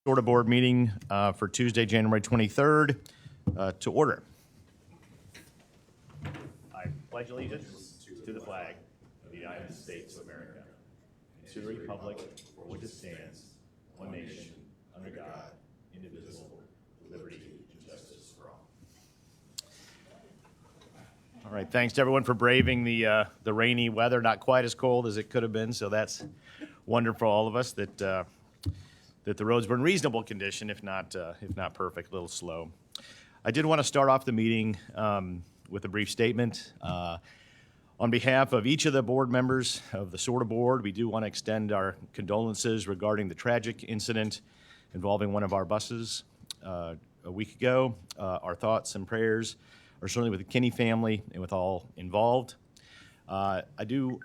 SORTA board meeting for Tuesday, January 23rd to order. I pledge allegiance to the flag of the United States of America, and to the republic for which it stands, one nation, under God, indivisible, with liberty and justice for all. All right, thanks to everyone for braving the rainy weather. Not quite as cold as it could have been, so that's wonderful for all of us that the roads were in reasonable condition, if not perfect, a little slow. I did want to start off the meeting with a brief statement. On behalf of each of the board members of the SORTA board, we do want to extend our condolences regarding the tragic incident involving one of our buses a week ago. Our thoughts and prayers are certainly with the Kinney family and with all involved. I do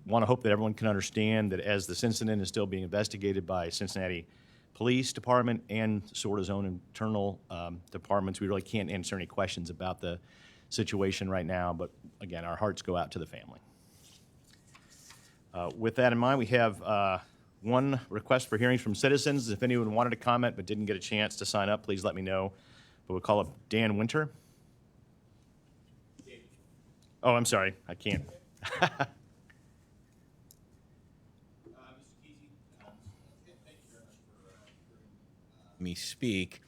want to hope that everyone can understand that as this incident is still being investigated by Cincinnati Police Department and SORTA's own internal departments, we really can't answer any questions about the situation right now, but again, our hearts go out to the family. With that in mind, we have one request for hearings from citizens. If anyone wanted to comment but didn't get a chance to sign up, please let me know. But we'll call up Dan Winter. Oh, I'm sorry, I can't. Me speak.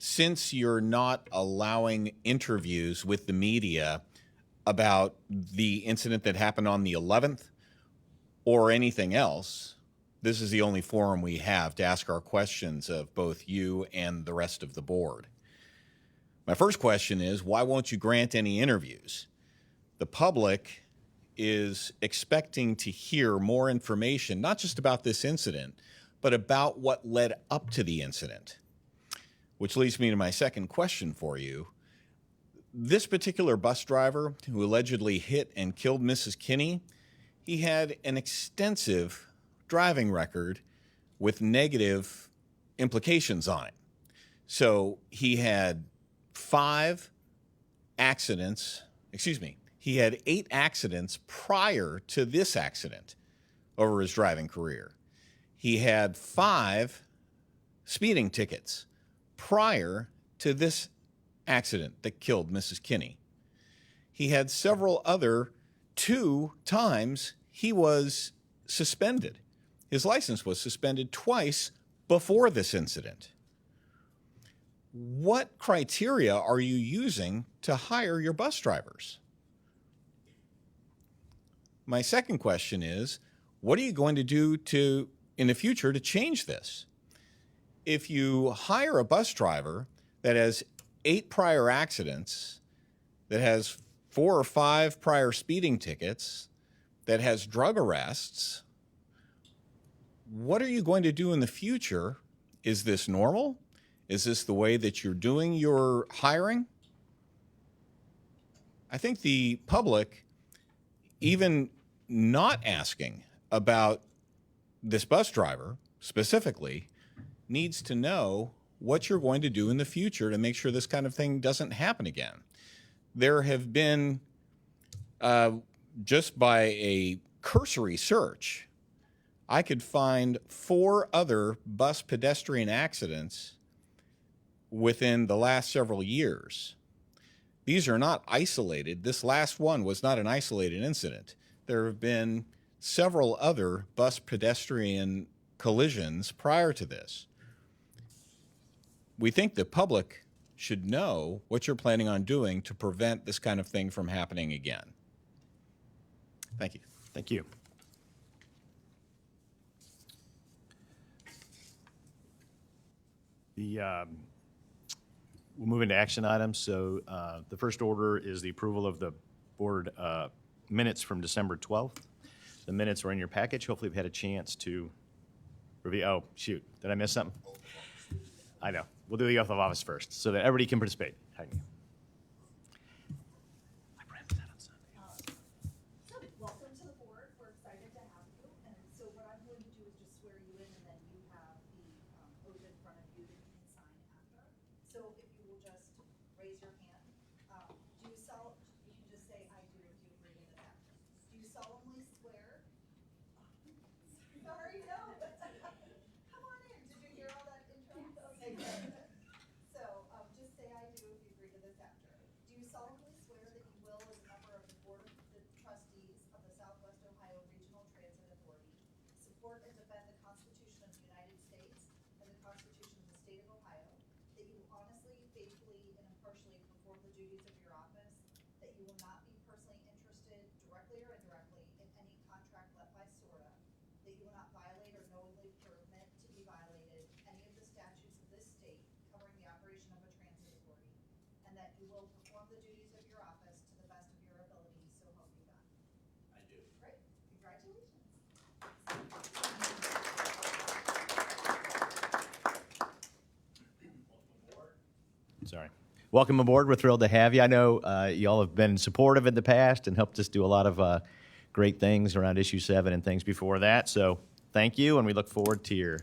Since you're not allowing interviews with the media about the incident that happened on the 11th or anything else, this is the only forum we have to ask our questions of both you and the rest of the board. My first question is, why won't you grant any interviews? The public is expecting to hear more information, not just about this incident, but about what led up to the incident. Which leads me to my second question for you. This particular bus driver who allegedly hit and killed Mrs. Kinney, he had an extensive driving record with negative implications on it. So he had he had 8 accidents prior to this accident over his driving career. He had 5 speeding tickets prior to this accident that killed Mrs. Kinney. He had several other 2 times he was suspended. His license was suspended twice before this incident. What criteria are you using to hire your bus drivers? My second question is, what are you going to do in the future to change this? If you hire a bus driver that has 8 prior accidents, that has 4 or 5 prior speeding tickets, that has drug arrests, what are you going to do in the future? Is this normal? Is this the way that you're doing your hiring? I think the public, even not asking about this bus driver specifically, needs to know what you're going to do in the future to make sure this kind of thing doesn't happen again. There have been, just by a cursory search, I could find 4 other bus pedestrian accidents within the last several years. These are not isolated. This last one was not an isolated incident. There have been several other bus pedestrian collisions prior to this. We think the public should know what you're planning on doing to prevent this kind of thing from happening again. Thank you. Thank you. We'll move into action items. So the first order is the approval of the board minutes from December 12th. The minutes are in your package. Hopefully you've had a chance to review. Oh, shoot. Did I miss something? I know. We'll do the oath of office first so that everybody can participate. So welcome to the board. We're excited to have you. And so what I'm going to do is just swear you in, and then you have the oath in front of you that you can sign after. So if you will just raise your hand. You can just say, I do, if you agree with that. Do you solemnly swear? Sorry, no. Come on in. Did you hear all that Constitution of the State of Ohio, that you will honestly, faithfully, and impartially perform the duties of your office, that you will not be personally interested, directly or indirectly, in any contract let by SORTA, that you will not violate or knowingly permit to be violated any of the statutes of this state covering the operation of a transit authority, and that you will perform the duties of your office to the best of your ability, so help you God. I do. Great, congratulations. Sorry. Welcome aboard. We're thrilled to have you. I know y'all have been supportive in the past and helped us do a lot of great things around Issue 7 and things before that. So thank you, and we look forward to your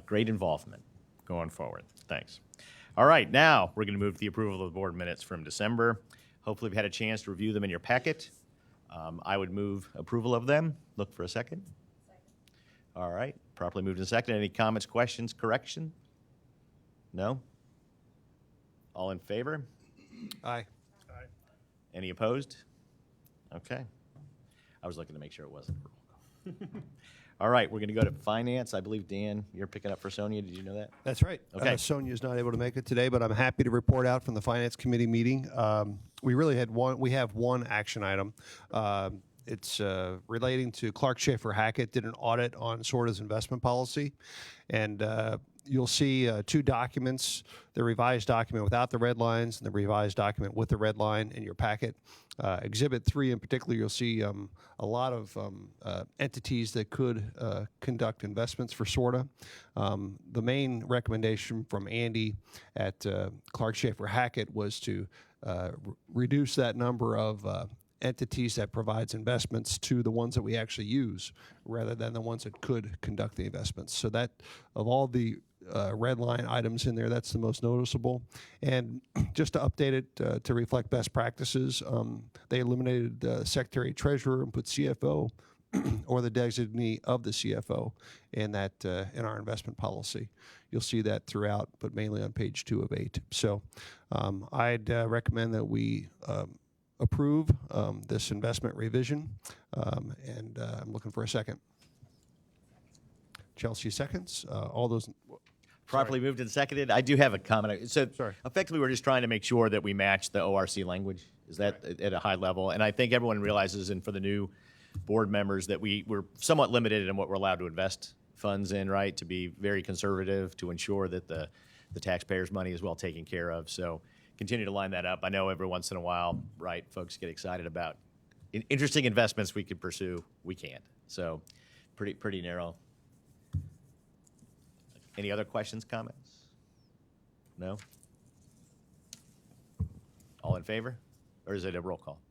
great involvement going forward. Thanks. All right, now we're going to move to the approval of the board minutes from December. Hopefully, you've had a chance to review them in your packet. I would move approval of them. Look for a second. All right, properly moved and seconded. Any comments, questions, correction? No? All in favor? Aye. Any opposed? Okay. I was looking to make sure it wasn't a roll call. All right, we're going to go to finance. I believe, Dan, you're picking up for Sonia. Did you know that? That's right. Okay. Sonia is not able to make it today, but I'm happy to report out from the Finance Committee meeting. We really had one. We have one action item. It's relating to Clark Schaefer Hackett did an audit on SORTA's investment policy, and you'll see two documents: the revised document without the red lines and the revised document with the red line in your packet. Exhibit 3 in particular, you'll see a lot of entities that could conduct investments for SORTA. The main recommendation from Andy at Clark Schaefer Hackett was to reduce that number of entities that provides investments to the ones that we actually use rather than the ones that could conduct the investments. So that of all the red line items in there, that's the most noticeable. And just to update it to reflect best practices, they eliminated the Secretary Treasurer and put CFO or the designee of the CFO in that in our investment policy. You'll see that throughout, but mainly on page 2 of 8. So I'd recommend that we approve this investment revision, and I'm looking for a second. Chelsea seconds. All those. Properly moved and seconded. I do have a comment. So Sorry. effectively, we're just trying to make sure that we match the ORC language. Is that at a high level? And I think everyone realizes, and for the new board members, that we're somewhat limited in what we're allowed to invest funds in, right? To be very conservative, to ensure that the taxpayers' money is well taken care of. So continue to line that up. I know every once in a while, right, folks get excited about interesting investments we could pursue. We can't. So pretty narrow. Any other questions, comments? No? All in favor? Or is it a roll call?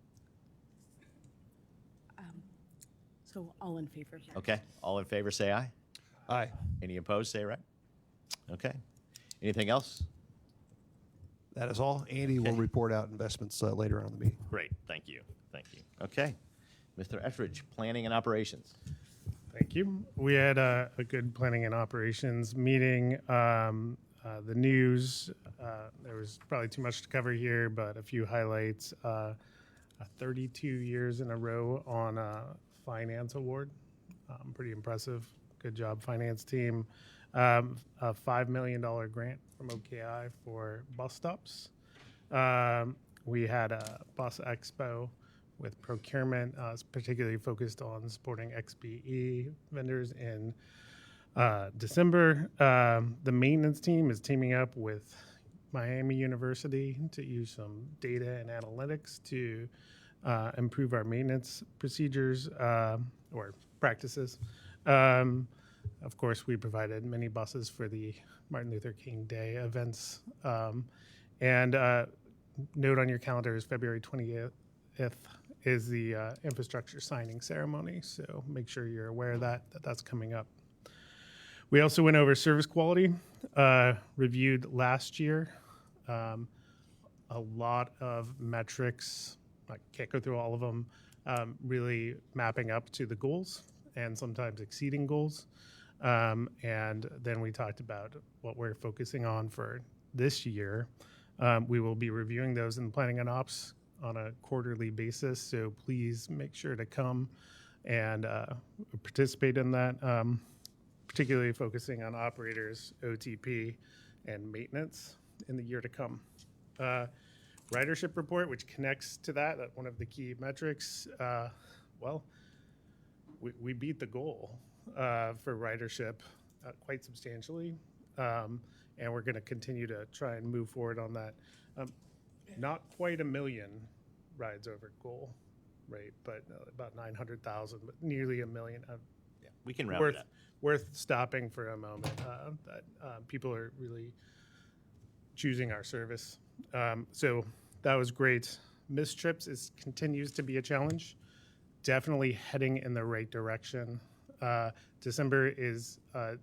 So all in favor? Okay. All in favor, say aye. Aye. Any opposed, say right. Okay. Anything else? That is all. Andy will report out investments later on in the meeting. Great. Thank you. Thank you. Okay. Mr. Etheridge, planning and operations. Thank you. We had a good planning and operations meeting. The news, there was probably too much to cover here, but a few highlights. 32 years in a row on a finance award. Pretty impressive. Good job, finance team. A $5 million grant from OKI for bus stops. We had a bus expo with procurement, particularly focused on supporting XBE vendors in December. The maintenance team is teaming up with Miami University to use some data and analytics to improve our maintenance procedures or practices. Of course, we provided many buses for the Martin Luther King Day events. And note on your calendar is February 20th is the infrastructure signing ceremony. So make sure you're aware of that's coming up. We also went over service quality, reviewed last year. A lot of metrics, I can't go through all of them, really mapping up to the goals and sometimes exceeding goals. And then we talked about what we're focusing on for this year. We will be reviewing those in planning and ops on a quarterly basis, so please make sure to come and participate in that, particularly focusing on operators, OTP, and maintenance in the year to come. Ridership report, which connects to that, one of the key metrics, well, we beat the goal for ridership quite substantially, and we're going to continue to try and move forward on that. Not quite 1 million rides over goal, right? But about 900,000, but nearly 1 million. We can round it up. Worth stopping for a moment. That people are really choosing our service. So that was great. Missed trips continues to be a challenge. Definitely heading in the right direction. December is a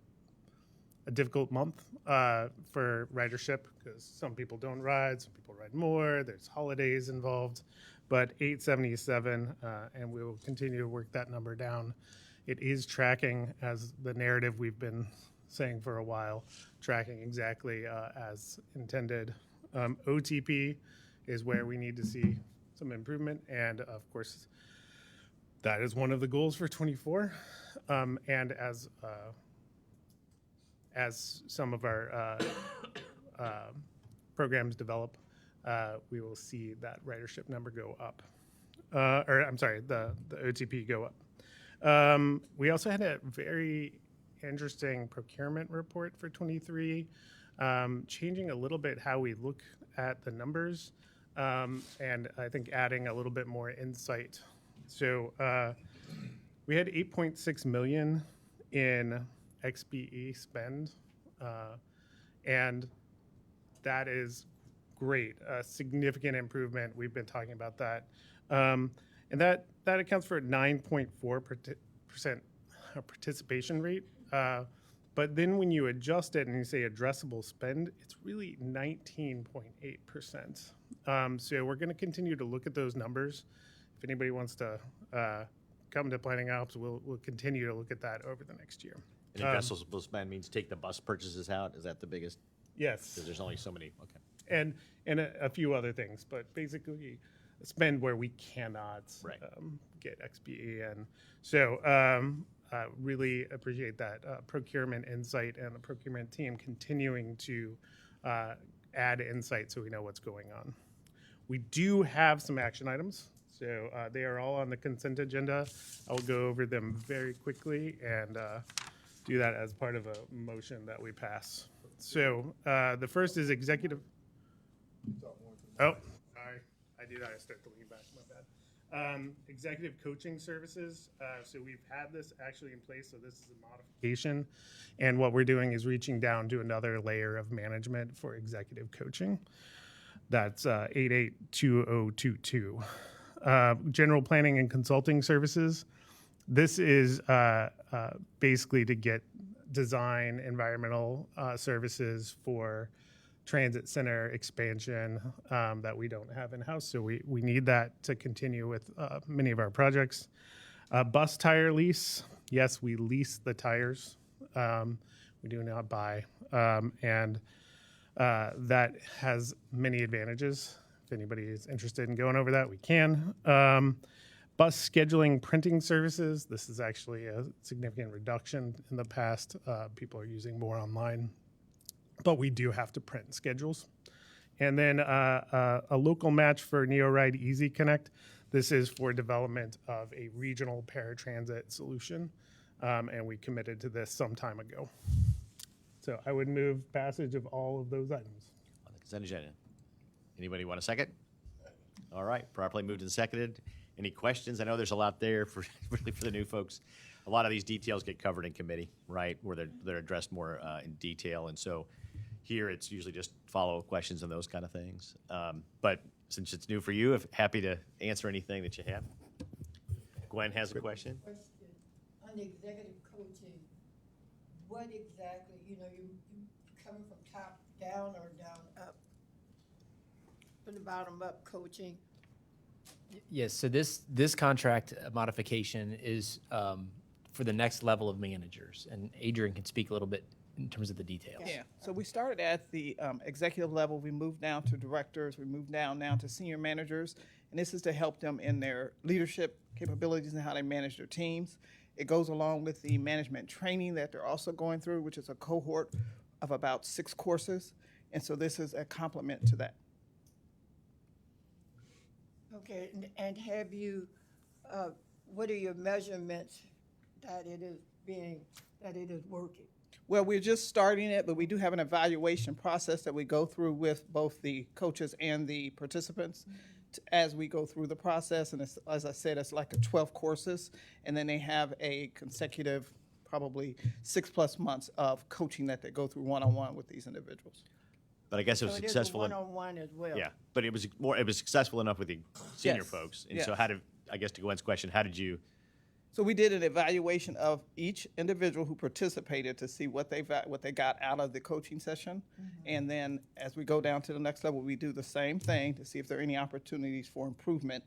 difficult month for ridership because some people don't ride, some people ride more. There's holidays involved, but 877, and we will continue to work that number down. It is tracking as the narrative we've been saying for a while, tracking exactly as intended. OTP is where we need to see some improvement, and of course, that is one of the goals for 24. And as some of our programs develop, we will see that ridership number go up. Or I'm sorry, the OTP go up. We also had a very interesting procurement report for 23, changing a little bit how we look at the numbers, and I think adding a little bit more insight. So we had 8.6 million in XBE spend, and that is great, a significant improvement. We've been talking about that. And that accounts for 9.4% participation rate. But then when you adjust it and you say addressable spend, it's really 19.8%. So we're going to continue to look at those numbers. If anybody wants to come to Planning Ops, we'll continue to look at that over the next year. And addressable spend means take the bus purchases out? Is that the biggest? Yes. Because there's only so many, okay. And a few other things, but basically spend where we cannot Right. Get XBE in. So really appreciate that procurement insight and the procurement team continuing to add insight so we know what's going on. We do have some action items. So they are all on the consent agenda. I'll go over them very quickly and do that as part of a motion that we pass. So the first is executive. Oh, sorry. I did. I start to lean back. My bad. Executive coaching services. So we've had this actually in place. So this is a modification. And what we're doing is reaching down to another layer of management for executive coaching. That's 882022. General planning and consulting services. This is basically to get design environmental services for transit center expansion that we don't have in-house. So we need that to continue with many of our projects. Bus tire lease. Yes, we lease the tires. We do not buy. And that has many advantages. If anybody is interested in going over that, we can. Bus scheduling printing services. This is actually a significant reduction in the past. People are using more online, but we do have to print schedules. And then a local match for NeoRide Easy Connect. This is for development of a regional paratransit solution, and we committed to this some time ago. So I would move passage of all of those items. On the consent agenda. Anybody want a second? All right, properly moved and seconded. Any questions? I know there's a lot there for really for the new folks. A lot of these details get covered in committee, right, where they're addressed more in detail. And so here it's usually just follow-up questions and those kind of things. But since it's new for you, happy to answer anything that you have. Gwen has a question. On the executive coaching, what exactly, you coming from top down or down up? From the bottom up coaching? Yes, so this contract modification is for the next level of managers, and Adrian can speak a little bit in terms of the details. Yeah, so we started at the executive level, we moved down to directors, we moved down now to senior managers, and this is to help them in their leadership capabilities and how they manage their teams. It goes along with the management training that they're also going through, which is a cohort of about 6 courses. And so this is a complement to that. Okay, and have you, what are your measurements that it is working? Well, we're just starting it, but we do have an evaluation process that we go through with both the coaches and the participants as we go through the process. And it's, as I said, it's like 12 courses, and then they have a consecutive, probably 6+ months of coaching that they go through one-on-one with these individuals. But I guess it was So it is a successful. one-on-one as well? Yeah, but it was successful enough with the senior Yes, folks. And so yes. how did, I guess to Gwen's question, how did you, So we did an evaluation of each individual who participated to see what they got out of the coaching session. And then as we go down to the next level, we do the same thing to see if there are any opportunities for improvement.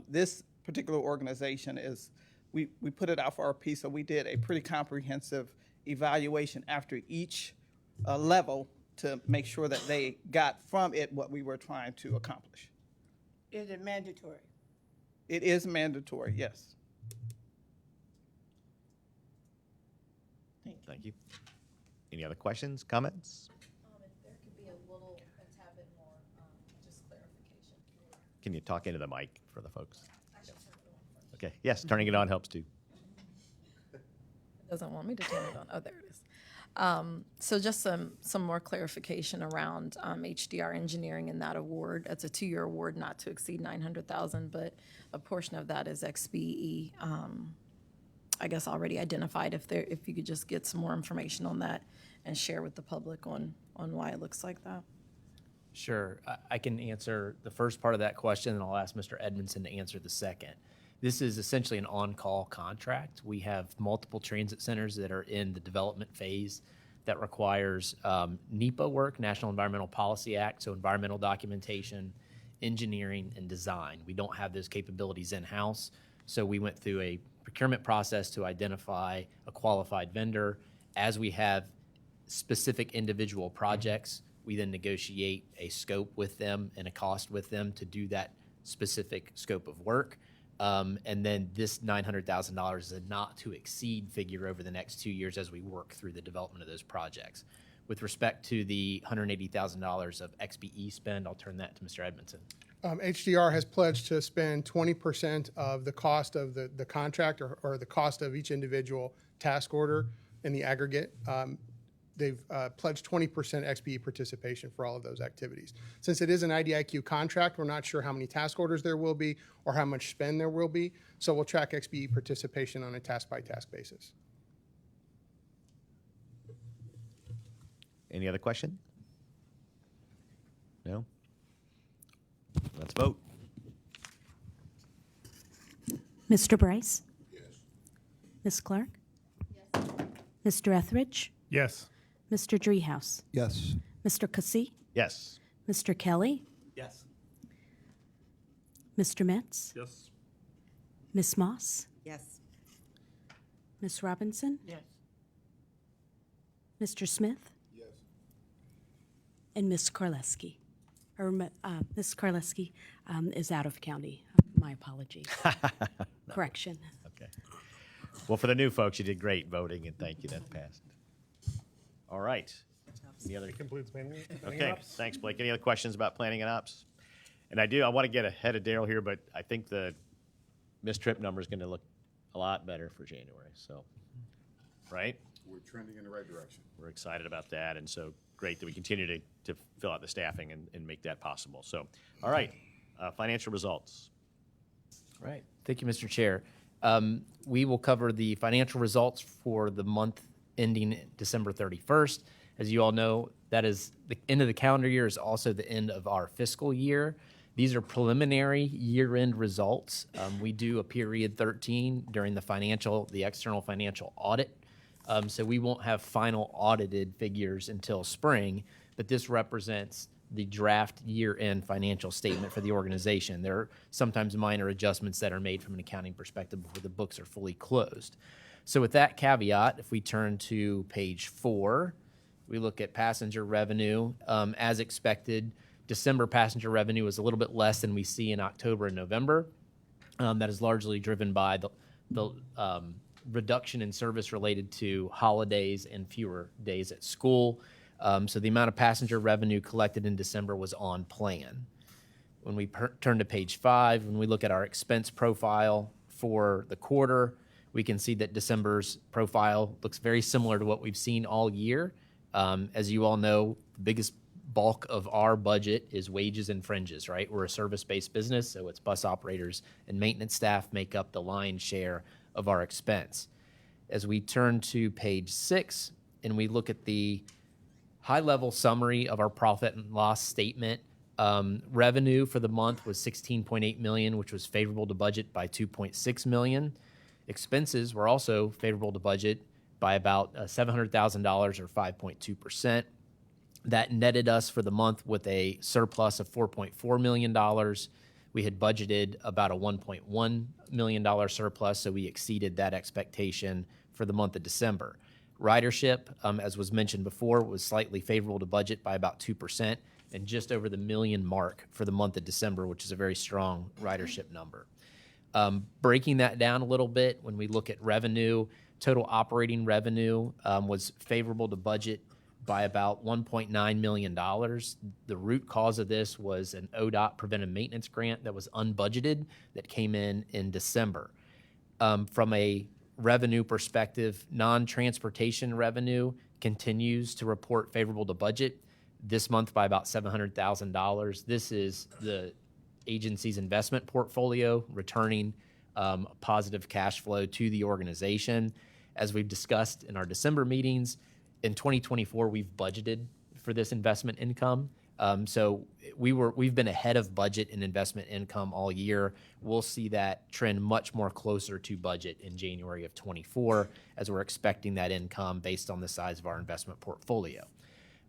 This particular organization is, we put it out for RP, so we did a pretty comprehensive evaluation after each level to make sure that they got from it what we were trying to accomplish. Is it mandatory? It is mandatory, yes. thank you. Any other questions, comments? If there could be a little, a tad bit more, just clarification. Can you talk into the mic for the folks? Actually, turn it on first. Okay, yes, turning it on helps too. Doesn't want me to turn it on. Oh, there it is. So just some more clarification around HDR engineering and that award. It's a 2-year award, not to exceed $900,000, but a portion of that is XBE. I guess already identified. If you could just get some more information on that and share with the public on why it looks like that. Sure. I can answer the first part of that question, and I'll ask Mr. Edmondson to answer the second. This is essentially an on-call contract. We have multiple transit centers that are in the development phase that requires NEPA work, National Environmental Policy Act, so environmental documentation, engineering, and design. We don't have those capabilities in-house, so we went through a procurement process to identify a qualified vendor. As we have specific individual projects, we then negotiate a scope with them and a cost with them to do that specific scope of work. And then this $900,000 is a not to exceed figure over the next 2 years as we work through the development of those projects. With respect to the $180,000 of XBE spend, I'll turn that to Mr. Edmondson. HDR has pledged to spend 20% of the cost of the contract or the cost of each individual task order in the aggregate. They've pledged 20% XBE participation for all of those activities. Since it is an IDIQ contract, we're not sure how many task orders there will be or how much spend there will be, so we'll track XBE participation on a task-by-task basis. Any other question? No? Let's vote. Mr. Bryce? Yes. Ms. Clark? Yes. Mr. Etheridge? Yes. Mr. Driehaus? Yes. Mr. Cussy? Yes. Mr. Kelly? Yes. Mr. Metz? Yes. Ms. Moss? Yes. Ms. Robinson? Yes. Mr. Smith? Yes. And Ms. Karleski? Ms. Karleski is out of county. My apologies. Correction. Okay. Well, for the new folks, you did great voting, and thank you. That passed. All right. Any other? Concludes planning. Okay. Thanks, Blake. Any other questions about planning and ops? And I want to get ahead of Daryl here, but I think the missed trip number is going to look a lot better for January. So, right? We're trending in the right direction. We're excited about that, and so great that we continue to fill out the staffing and make that possible. So, all right, financial results. All right. Thank you, Mr. Chair. We will cover the financial results for the month ending December 31st. As you all know, that is the end of the calendar year is also the end of our fiscal year. These are preliminary year-end results. We do a period 13 during the external financial audit. So we won't have final audited figures until spring, but this represents the draft year-end financial statement for the organization. There are sometimes minor adjustments that are made from an accounting perspective before the books are fully closed. So with that caveat, if we turn to page 4, we look at passenger revenue. As expected, December passenger revenue is a little bit less than we see in October and November. That is largely driven by the reduction in service related to holidays and fewer days at school. So the amount of passenger revenue collected in December was on plan. When we turn to page 5, when we look at our expense profile for the quarter, we can see that December's profile looks very similar to what we've seen all year. As you all know, the biggest bulk of our budget is wages and fringes, right? We're a service-based business, so it's bus operators and maintenance staff make up the lion's share of our expense. As we turn to page 6 and we look at the high-level summary of our profit and loss statement, revenue for the month was $16.8 million, which was favorable to budget by $2.6 million. Expenses were also favorable to budget by about $700,000 or 5.2%. That netted us for the month with a surplus of $4.4 million. We had budgeted about a $1.1 million surplus, so we exceeded that expectation for the month of December. Ridership, as was mentioned before, was slightly favorable to budget by about 2% and just over the million mark for the month of December, which is a very strong ridership number. Breaking that down a little bit, when we look at revenue, total operating revenue was favorable to budget by about $1.9 million. The root cause of this was an ODOT preventive maintenance grant that was unbudgeted that came in December. From a revenue perspective, non-transportation revenue continues to report favorable to budget this month by about $700,000. This is the agency's investment portfolio returning positive cash flow to the organization. As we've discussed in our December meetings, in 2024, we've budgeted for this investment income. So we've been ahead of budget in investment income all year. We'll see that trend much more closer to budget in January of 24, as we're expecting that income based on the size of our investment portfolio.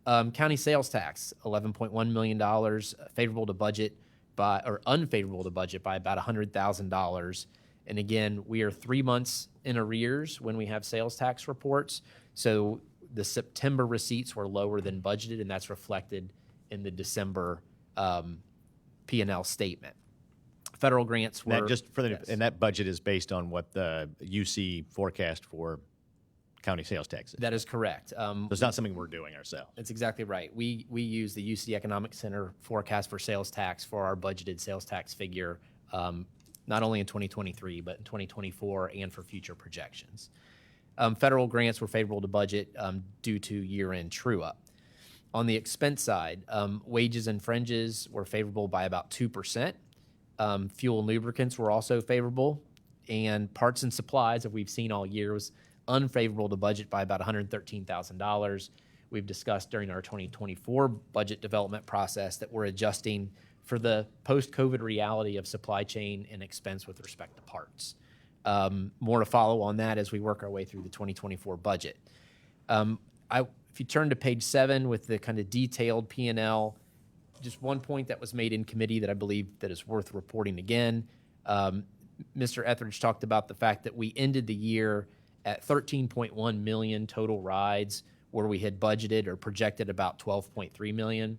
County sales tax, $11.1 million, favorable to budget or unfavorable to budget by about $100,000. And again, we are 3 months in arrears when we have sales tax reports. So the September receipts were lower than budgeted, and that's reflected in the December P&L statement. Federal grants were... And that budget is based on what the UC forecast for county sales taxes. That is correct. So it's not something we're doing ourselves. That's exactly right. We use the UC Economic Center forecast for sales tax for our budgeted sales tax figure, not only in 2023, but in 2024 and for future projections. Federal grants were favorable to budget due to year-end true-up. On the expense side, wages and fringes were favorable by about 2%. Fuel and lubricants were also favorable. And parts and supplies, that we've seen all year, was unfavorable to budget by about $113,000. We've discussed during our 2024 budget development process that we're adjusting for the post-COVID reality of supply chain and expense with respect to parts. More to follow on that as we work our way through the 2024 budget. If you turn to page 7 with the kind of detailed P&L, just one point that was made in committee that I believe that is worth reporting again. Mr. Etheridge talked about the fact that we ended the year at 13.1 million total rides, where we had budgeted or projected about 12.3 million.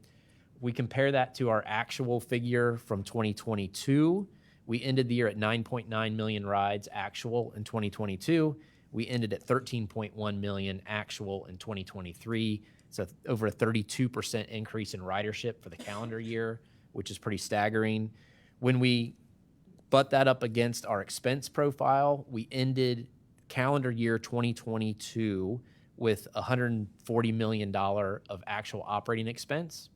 We compare that to our actual figure from 2022. We ended the year at 9.9 million rides actual in 2022. We ended at 13.1 million actual in 2023. So over a 32% increase in ridership for the calendar year, which is pretty staggering. When we butt that up against our expense profile, we ended calendar year 2022 with $140 million of actual operating expense.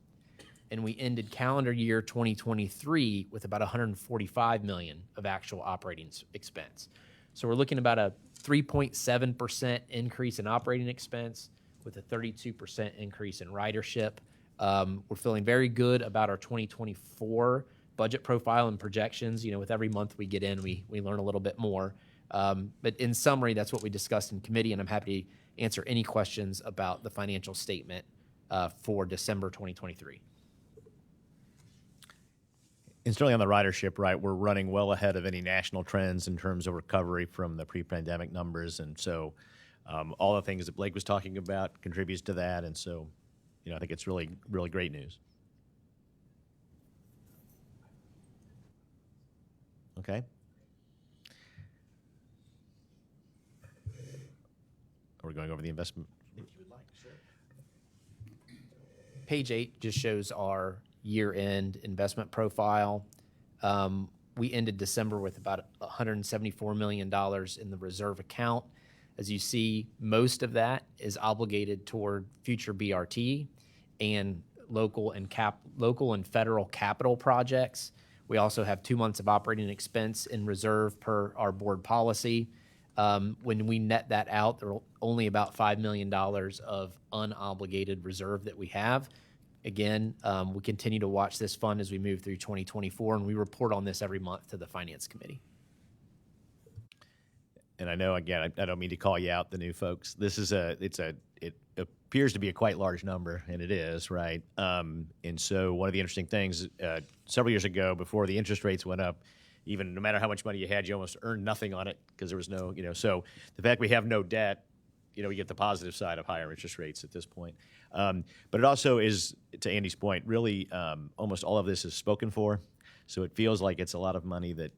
And we ended calendar year 2023 with about $145 million of actual operating expense. So we're looking about a 3.7% increase in operating expense with a 32% increase in ridership. We're feeling very good about our 2024 budget profile and projections. You know, with every month we get in, we learn a little bit more. But in summary, that's what we discussed in committee, and I'm happy to answer any questions about the financial statement for December 2023. And certainly on the ridership, right, we're running well ahead of any national trends in terms of recovery from the pre-pandemic numbers. And so all the things that Blake was talking about contributes to that. And so, you know, I think it's really, really great news. Okay. we're going over the investment. If you would like, sure. Page 8 just shows our year-end investment profile. We ended December with about $174 million in the reserve account. As you see, most of that is obligated toward future BRT and local and federal capital projects. We also have 2 months of operating expense in reserve per our board policy. When we net that out, there are only about $5 million of unobligated reserve that we have. Again, we continue to watch this fund as we move through 2024, and we report on this every month to the Finance Committee. And I know, again, I don't mean to call you out, the new folks. This is it appears to be a quite large number, and it is, right? And so one of the interesting things, several years ago, before the interest rates went up, even no matter how much money you had, you almost earned nothing on it because there was no, so the fact we have no debt, we get the positive side of higher interest rates at this point. But it also is, to Andy's point, really almost all of this is spoken for. So it feels like it's a lot of money that,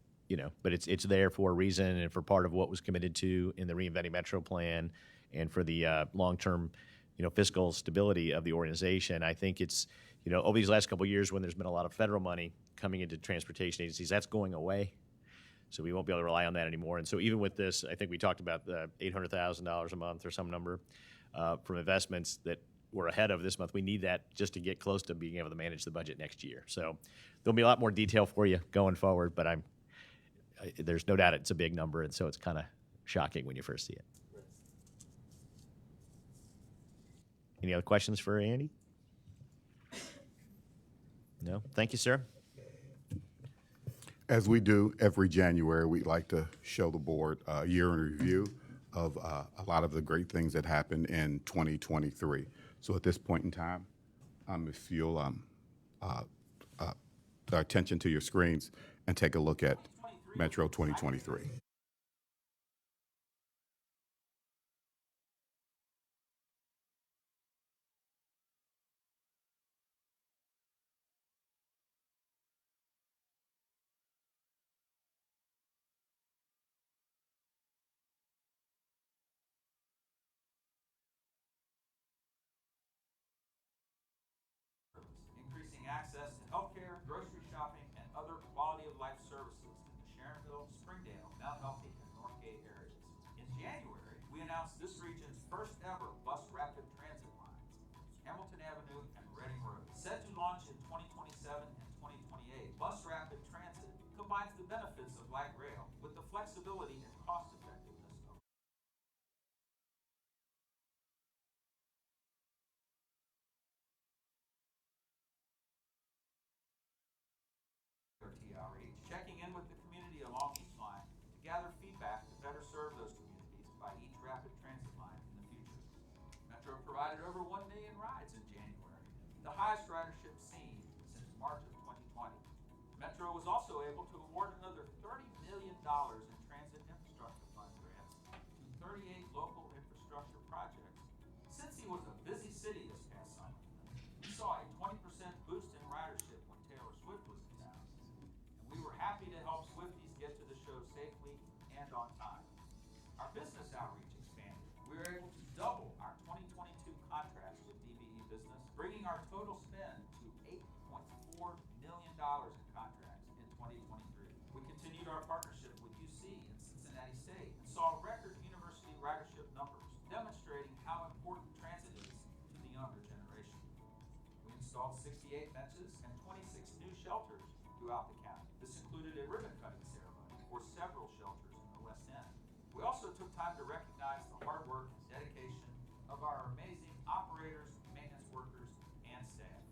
but it's there for a reason and for part of what was committed to in the Reinventing Metro plan and for the long-term, fiscal stability of the organization. I think it's, over these last couple of years when there's been a lot of federal money coming into transportation agencies, that's going away. So we won't be able to rely on that anymore. And so even with this, I think we talked about the $800,000 a month or some number from investments that we're ahead of this month. We need that just to get close to being able to manage the budget next year. So there'll be a lot more detail for you going forward, but there's no doubt it's a big number, and so it's kind of shocking when you first see it. Any other questions for Andy? No? Thank you, sir. As we do every January, we'd like to show the board a year in review of a lot of the great things that happened in 2023. So at this point in time, if you'll attention to your screens and take a look at Metro 2023. Increasing access to healthcare, grocery shopping, and other quality of life services in the Sharonville, Springdale, Mount Healthy, and Northgate areas. In January, we announced this region's first ever bus rapid transit lines, Hamilton Avenue and Reading Road. Set to launch in 2027 and 2028, bus rapid transit combines the benefits of light rail with the flexibility and cost effectiveness of outreach, checking in with the community along each line to gather feedback to better serve those communities by each rapid transit line in the future. Metro provided over 1 million rides in January, the highest ridership seen since March of 2020. Metro was also able to award another $30 million in transit infrastructure fund grants to 38 local infrastructure projects. Cincy was a busy city this past summer. We saw a 20% boost in ridership when Taylor Swift was in town. We were happy to help Swifties get to the show safely and on time. Our business outreach expanded. We were able to double our 2022 contracts with DBE Business, bringing our total spend to $8.4 million in contracts in 2023. We continued our partnership with UC and Cincinnati State and saw record university ridership numbers, demonstrating how important transit is to the younger generation. We installed 68 benches and 26 new shelters throughout the county. This included a ribbon-cutting ceremony for several shelters in the West End. We also took time to recognize the hard work and dedication of our amazing operators, maintenance workers, and staff.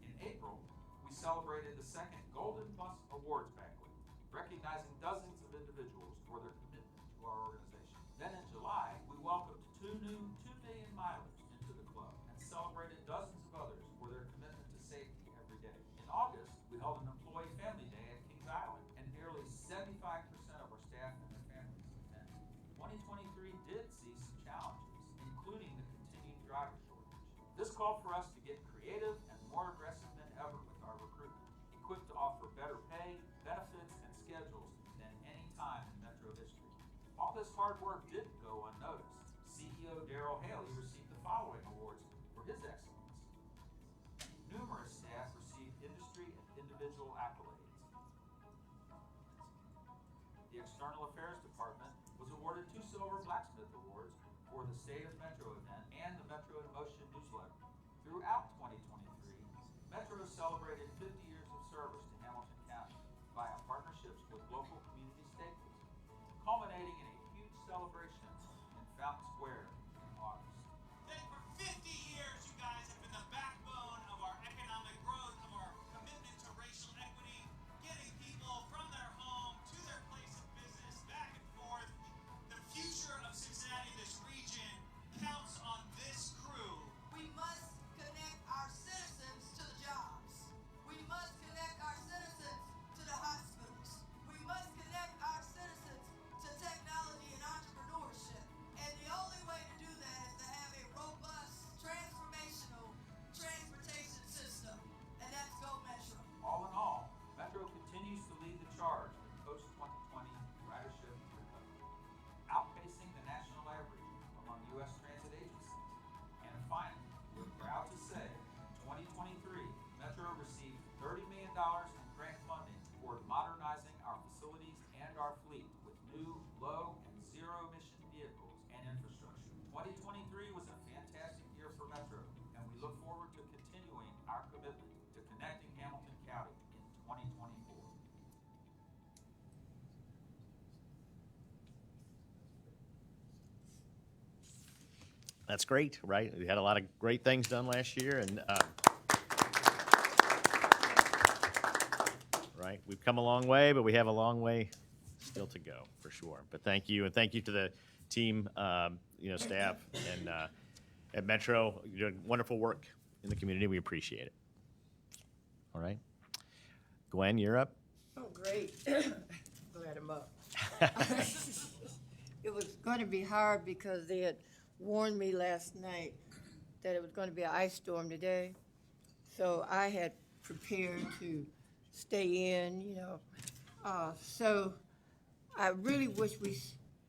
In April, we celebrated the second Golden Bus Awards banquet, recognizing dozens of individuals for their commitment to our organization. Then in July, we welcomed 2 new 2 million milers into the club and celebrated dozens of others for their commitment to safety every day. In August, we held an Employee Family Day at Kings Island, and nearly 75% of our staff and their families attended. 2023 did see some challenges, including the continued driver shortage. This called for us to get creative and more aggressive than ever with our recruitment, equipped to offer better pay, benefits, and schedules than any time in Metro history. All this hard work didn't go unnoticed. CEO Darrell Haley received the following awards for his excellence. Numerous staff received industry and individual accolades. The External Affairs Department was awarded 2 Silver Blacksmith Awards for the State of Metro event and the Metro in Motion newsletter. Throughout 2023, Metro celebrated 50 years of service to Hamilton County via partnerships with local community staples, culminating in a huge celebration in Fountain Square in August. For 50 years, you guys have been the backbone of our economic growth, of our commitment to racial equity, getting people from their home to their place of business, back and forth. The future of Cincinnati, this region, counts on this crew. We must connect our citizens to the jobs. We must connect our citizens to the hospitals. We must connect our citizens to technology and entrepreneurship. And the only way to do that is to have a robust, transformational transportation system. And that's Go Metro. All in all, Metro continues to lead the charge in post-2020 ridership recovery, outpacing the national average among U.S. transit agencies. And finally, we're proud to say, 2023, Metro received $30 million in grant funding toward modernizing our facilities and our fleet with new low and zero emission vehicles and infrastructure. 2023 was a fantastic year for Metro, and we look forward to continuing our commitment to connecting Hamilton County in 2024. That's great, right? We had a lot of great things done last year, and right, we've come a long way, but we have a long way still to go for sure. But thank you, and thank you to the team, staff, and at Metro. You're doing wonderful work in the community. We appreciate it. All right, Gwen, you're up. Oh, great. Glad I'm up. It was going to be hard because they had warned me last night that it was going to be an ice storm today. So I had prepared to stay in, So I really wish we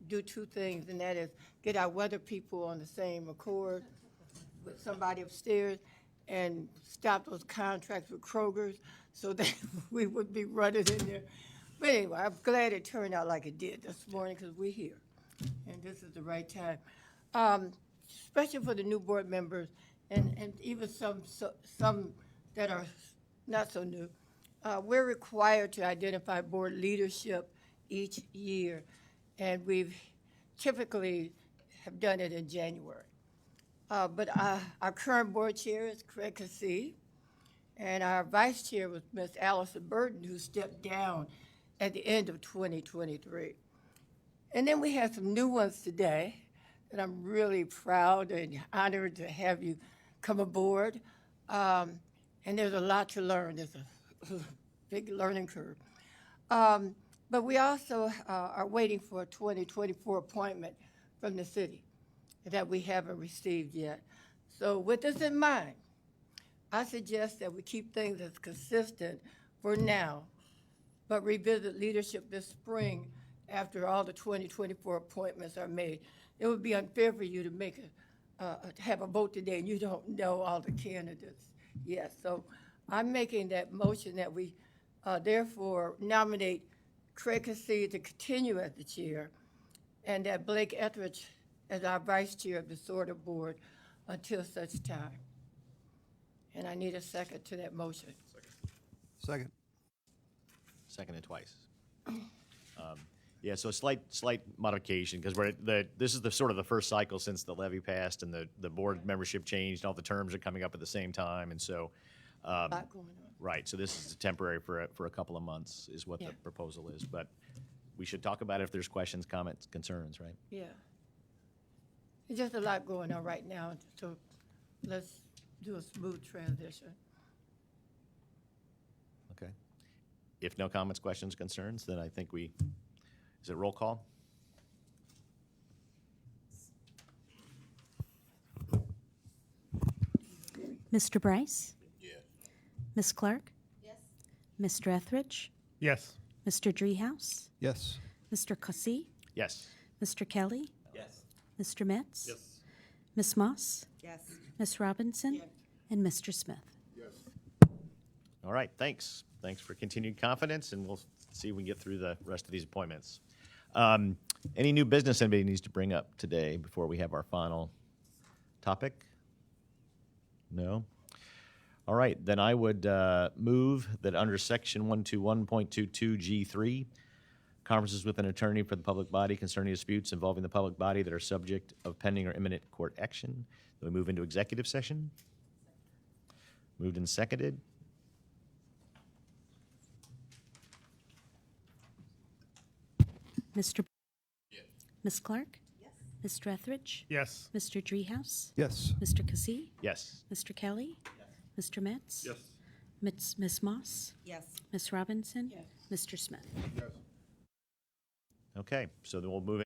do 2 things, and that is get our weather people on the same accord with somebody upstairs and stop those contracts with Kroger's so that we would be running in there. But anyway, I'm glad it turned out like it did this morning because we're here, and this is the right time. Especially for the new board members and even some that are not so new. We're required to identify board leadership each year, and we've typically have done it in January. But our current board chair is Craig Cassey, and our vice chair was Ms. Allison Burton, who stepped down at the end of 2023. And then we have some new ones today, and I'm really proud and honored to have you come aboard. And there's a lot to learn. There's a big learning curve. But we also are waiting for a 2024 appointment from the city that we haven't received yet. So with this in mind, I suggest that we keep things as consistent for now, but revisit leadership this spring after all the 2024 appointments are made. It would be unfair for you to make have a vote today and you don't know all the candidates yet. So I'm making that motion that we therefore nominate Craig Cassey to continue as the chair and that Blake Etheridge as our vice chair of the SORTA board until such time. And I need a second to that motion. Second. Seconded twice. Yeah, so slight modification because this is the sort of the first cycle since the levy passed and the board membership changed. All the terms are coming up at the same time, and so A lot going on. right. So this is temporary for a couple of months is what the proposal is. But we should talk about it if there's questions, comments, concerns, right? Yeah. There's just a lot going on right now, so let's do a smooth transition. Okay. If no comments, questions, concerns, then I think is it roll call? Mr. Bryce? Yes. Ms. Clark? Yes. Mr. Etheridge? Yes. Mr. Driehaus? Yes. Mr. Cassey? Yes. Mr. Kelly? Yes. Mr. Metz? Yes. Ms. Moss, Yes. Ms. Robinson, and Mr. Smith. All right, thanks. Thanks for continued confidence, and we'll see if we can get through the rest of these appointments. Any new business anybody needs to bring up today before we have our final topic? No? All right, then I would move that under section 121.22G3, conferences with an attorney for the public body concerning disputes involving the public body that are subject of pending or imminent court action, that we move into executive session. Moved and seconded. Mr. Ms. Clark? Yes. Mr. Etheridge? Yes. Mr. Dreehouse? Yes. Mr. Kazee? Yes. Mr. Kelly? Mr. Metz? Yes. Ms. Moss? Yes. Ms. Robinson? Mr. Smith? Okay, so then we'll move